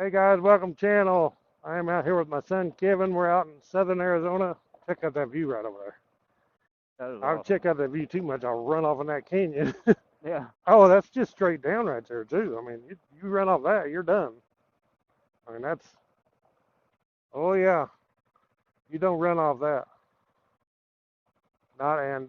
Hey guys, welcome channel. I am out here with my son Kevin. We're out in southern Arizona. Check out that view right over there. That is I'll awesome. check out that view too much. I'll run off in that canyon. Yeah. Oh, that's just straight down right there too. I mean, you run off that, you're done. I mean, that's, oh yeah, you don't run off that. Not and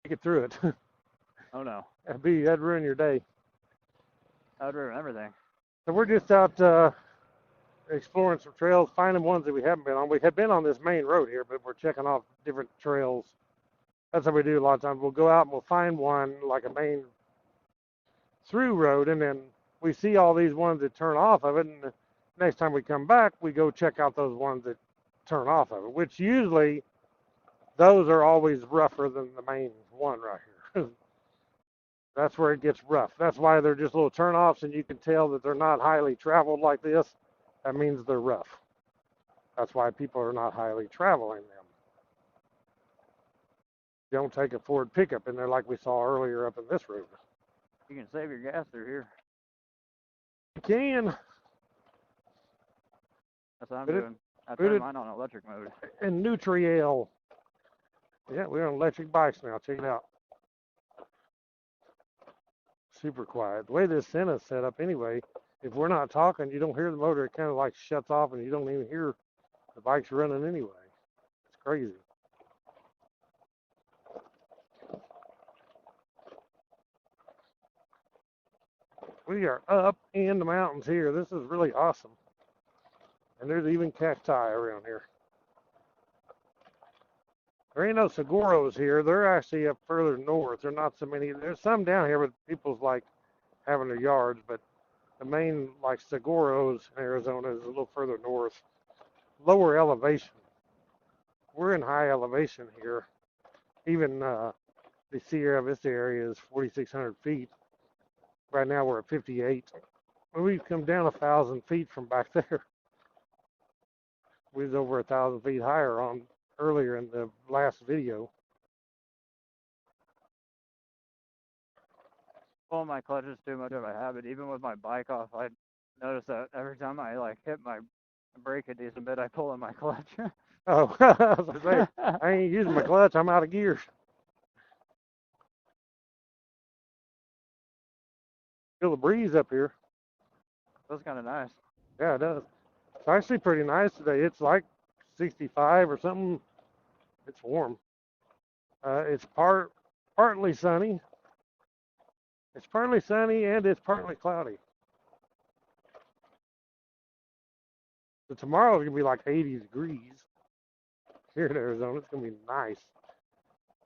get through it. Oh no. That'd ruin your day. That would ruin everything. So we're just out exploring some trails, finding ones that we haven't been on. We had been on this main road here, but we're checking off different trails. That's how we do a lot of times. We'll go out and we'll find one like a main through road, and then we see all these ones that turn off of it, and the next time we come back, we go check out those ones that turn off of it, which usually those are always rougher than the main one right here. That's where it gets rough. That's why they're just little turnoffs, and you can tell that they're not highly traveled like this. That means they're rough. That's why people are not highly traveling them. Don't take a Ford pickup in there like we saw earlier up in this road. You can save your gas through here. You can. That's what I'm Put it- doing. I put turned it- mine on electric mode. And Nutriel. Yeah, we're on electric bikes now. Check it out. Super quiet. The way this Senna's set up anyway, if we're not talking, you don't hear the motor. It kind of like shuts off and you don't even hear the bike's running anyway. It's crazy. We are up in the mountains here. This is really awesome. And there's even cacti around here. There ain't no saguaros here. They're actually up further north. There are not so many. There's some down here, but people's like having their yards. But the main like saguaros in Arizona is a little further north, lower elevation. We're in high elevation here. Even the CRF area is 4,600 feet. Right now we're at 58. We've come down 1,000 feet from back there. We was over 1,000 feet higher on earlier in the last video. Pulling my clutch is too much of a habit. Even with my bike off, I notice that every time I like hit my brake a decent bit, I pull in my clutch. Oh, as I say, I ain't using my clutch. I'm out of gear. Feel the breeze up here. That's kind of nice. Yeah, it does. It's actually pretty nice today. It's like 65 or something. It's warm. It's partly sunny. It's partly sunny and it's partly cloudy. So tomorrow it's gonna be like 80 degrees here in Arizona. It's gonna be nice.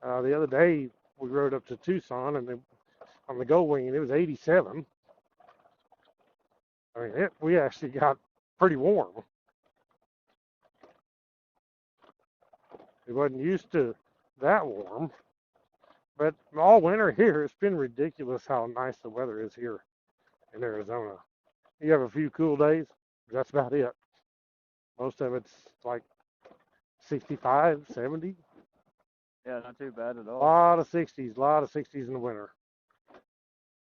The other day we rode up to Tucson and then on the Gold Wing and it was 87. I mean, we actually got pretty warm. It wasn't used to that warm, but all winter here, it's been ridiculous how nice the weather is here in Arizona. You have a few cool days, that's about it. Most of it's like 65, 70. Yeah, not too bad at A all. lot of 60s in the winter.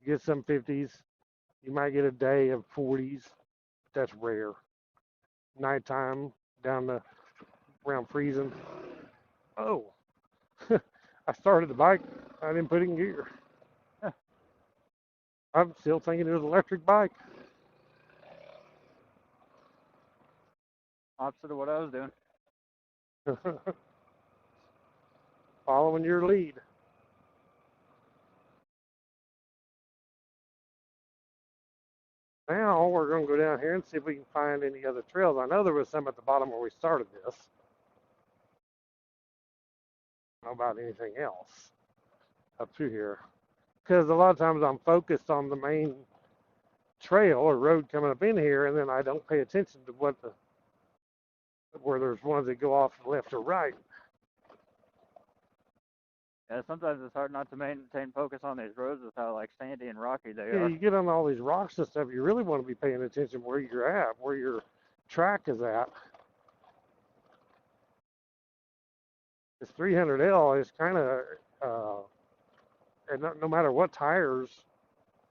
You get some 50s. You might get a day of 40s. That's rare. Nighttime down to around freezing. Oh, I started the bike. I didn't put it in gear. I'm still thinking it was an electric bike. Opposite of what I was doing. Following your lead. Now we're going to go down here and see if we can find any other trails. I know there was some at the bottom where we started this. I don't know about anything else up through here. Because a lot of times I'm focused on the main trail or road coming up in here, and then I don't pay attention to where there's ones that go off left or right. Yeah, sometimes it's hard not to maintain focus on these roads with how like sandy and rocky they Yeah, are. you get on all these rocks and stuff, you really want to be paying attention where you're at, where your track is at. This 300L is kind of, and no matter what tires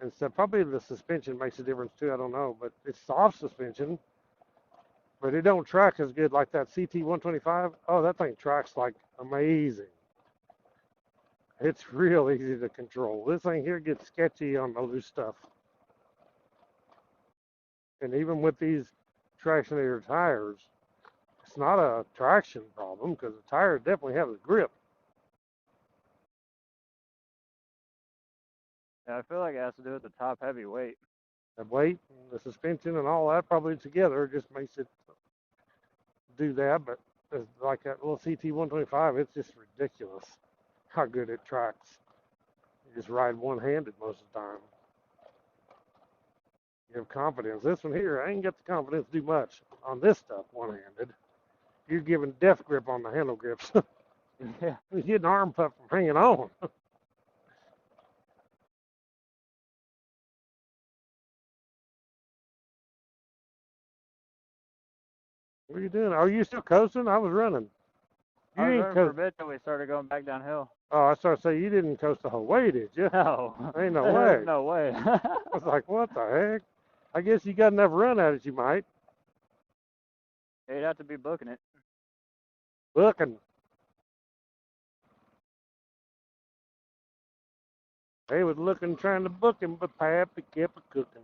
and stuff. Probably the suspension makes a difference too. I don't know, but it's soft suspension, but it don't track as good like that CT125. Oh, that thing tracks like amazing. It's real easy to control. This thing here gets sketchy on the loose stuff. And even with these tractionator tires, it's not a traction problem because the tire definitely has a grip. Yeah, I feel like it has to do with the top heavy weight. The weight, and the suspension, and all that probably together just makes it do that. But like that little CT125, it's just ridiculous how good it tracks. You just ride one-handed most of the time. You have confidence. This one here, I ain't got the confidence to do much on this stuff one-handed. You're giving death grip on the handle grips. Yeah. You get an arm puff from hanging on. What are you doing? Are you still coasting? I was running. You I was ain't running for a coast. bit till we started going back downhill. Oh, I started to say you didn't coast the whole way, did you? No. Ain't no way. No way. I was like, what the heck? I guess you got enough run at it, you might. You'd have to be booking it. Looking. They was looking, trying to book him, but Pappy kept a cooking.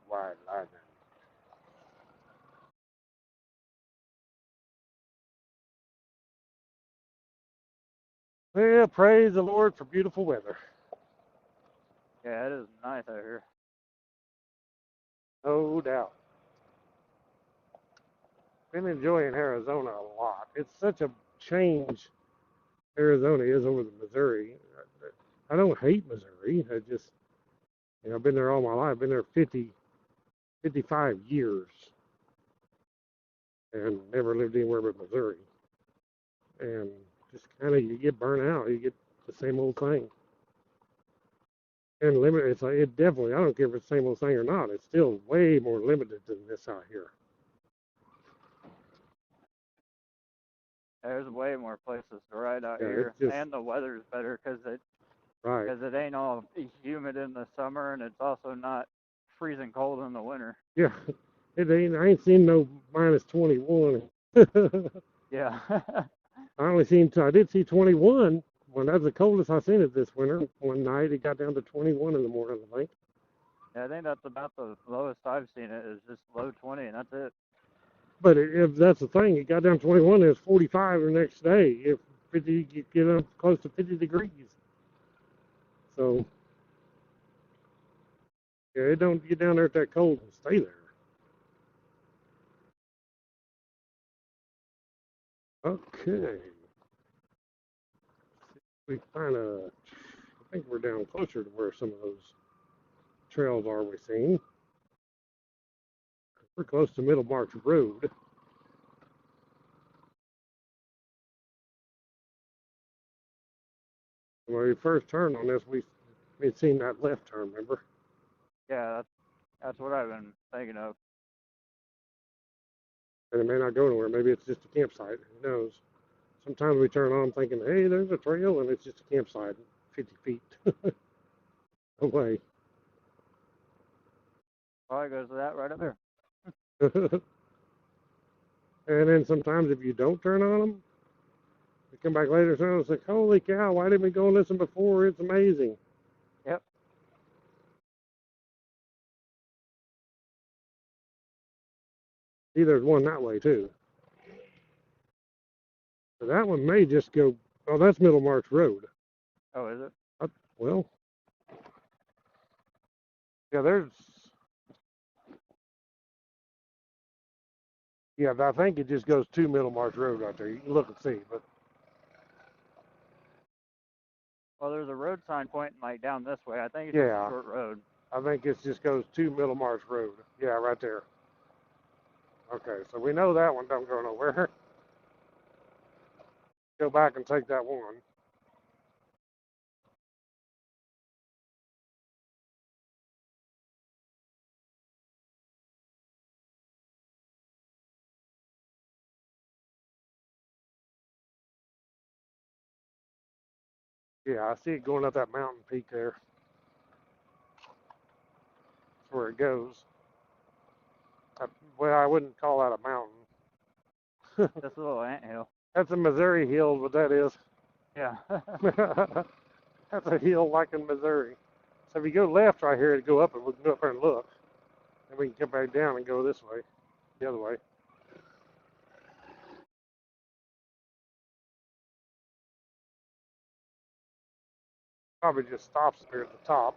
White lightning. Well, praise the Lord for beautiful weather. Yeah, it is nice out here. No doubt. Been enjoying Arizona a lot. It's such a change Arizona is over the Missouri. I don't hate Missouri. I just, I've been there all my life. I've been there 55 years and never lived anywhere but Missouri. And just kind of, you get burnt out. You get the same old thing. And limited, it's like, it definitely, I don't care if it's the same old thing or not. It's still way more limited than this out here. There's way more places to ride out Yeah, here, just, and the weather's better because right. it ain't all humid in the summer, and it's also not freezing cold in the winter. Yeah, it ain't. I ain't seen no minus 21. Yeah. I did see 21. Well, that's the coldest I've seen it this winter. One night it got down to 21 in the morning, I think. Yeah, I think that's about the lowest I've seen it, is just low 20, and that's it. But if that's the thing, it got down to 21, it was 45 the next day. If 50, you get up close to 50 degrees. So, yeah, it don't get down there at that cold and stay there. Okay. We kind of, I think we're down closer to where some of those trails are we've seen. We're close to Middlemarch Road. When we first turned on this, we'd seen that left turn, remember? Yeah, that's what I've been thinking of. And it may not go nowhere. Maybe it's just a campsite. Who knows? Sometimes we turn on thinking, hey, there's a trail, and it's just a campsite 50 feet away. Probably goes to that right up there. And then sometimes if you don't turn on them, we come back later and it's like, holy cow, why didn't we go and listen before? It's amazing. Yep. See, there's one that way too. But that one may just go, oh, that's Middlemarch Road. Oh, is it? Well, yeah, I think it just goes to Middlemarch Road right there. You can look and see, but. Well, there's a road sign pointing like down this way. I think it's just a short road. I think it just goes to Middlemarch Road. Yeah, right there. Okay, so we know that one don't go nowhere. Go back and take that one. Yeah, I see it going up that mountain peak there. where it goes. Well, I wouldn't call that a mountain. That's a little anthill. That's a Missouri hill, what that is. Yeah. That's a hill like in Missouri. So if you go left right here, it'd go up, and we can go up there and look. And we can come back down and go this way, the other way. Probably just stops there at the top.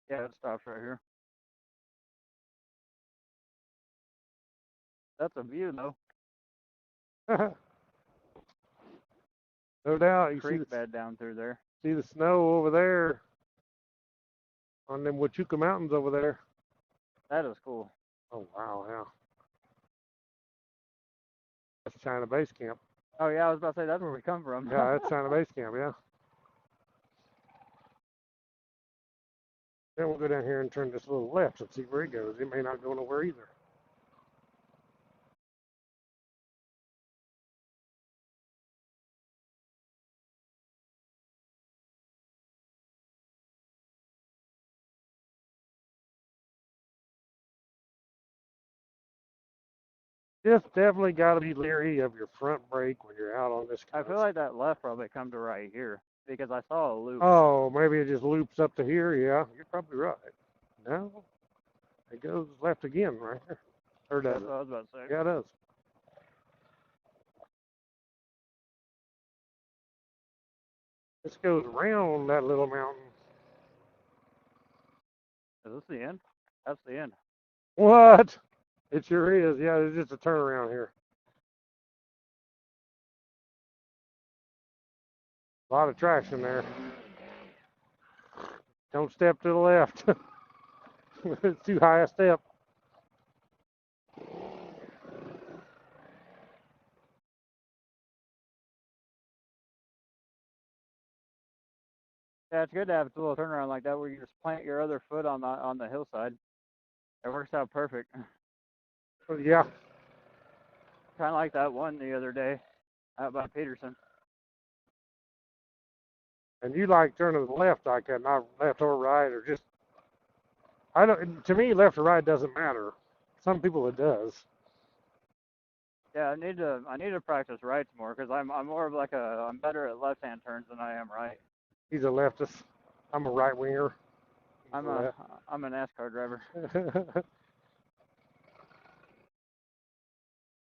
Yeah, it stops right here. That's a view, though. No doubt. You see Creek bed down through there. see the snow over there on them Huachuca Mountains over there. That is cool. Oh, wow, yeah. That's China Base Camp. Oh, yeah, I was about to say, that's where we come from. Yeah, that's China Base Camp, yeah. Then we'll go down here and turn this little left and see where it goes. It may not go nowhere either. Just definitely got to be leery of your front brake when you're out on this I coast. feel like that left probably come to right here because I saw a loop. Oh, maybe it just loops up to here. Yeah, you're probably right. No, it goes left again right here. Or does That's it? what I was about to say. Yeah, it does. This goes around that little mountain. Is this the end? That's the end. What? It sure is. Yeah, there's just a turnaround here. A lot of traction there. Don't step to the left. It's too high a step. Yeah, it's good to have a little turnaround like that where you just plant your other foot on the hillside. It works out perfect. Yeah. Kind of like that one the other day out by Peterson. And you like turning to the left like that, not left or right, or just. I don't. To me, left or right doesn't matter. Some people it does. Yeah, I need to practice rights more because I'm more of like I'm better at left-hand turns than I am right. He's a leftist. I'm a right winger. I'm a NASCAR driver.